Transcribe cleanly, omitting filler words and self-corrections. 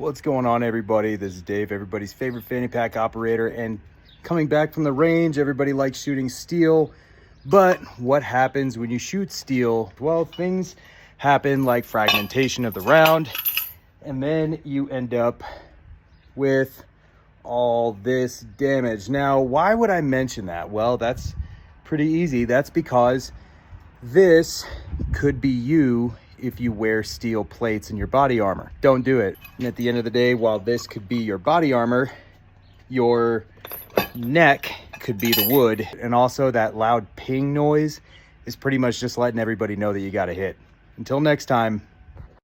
What's going on, everybody? This is Dave, everybody's favorite fanny pack operator, and coming back from the range. Everybody likes shooting steel, but what happens when you shoot steel? Well, things happen like fragmentation of the round, and then you end up with all this damage. Now, why would I mention that? Well, that's pretty easy. That's because this could be you if you wear steel plates in your body armor. Don't do it. And at the end of the day, while this could be your body armor, your neck could be the wood. And also that loud ping noise is pretty much just letting everybody know that you got a hit. Until next time.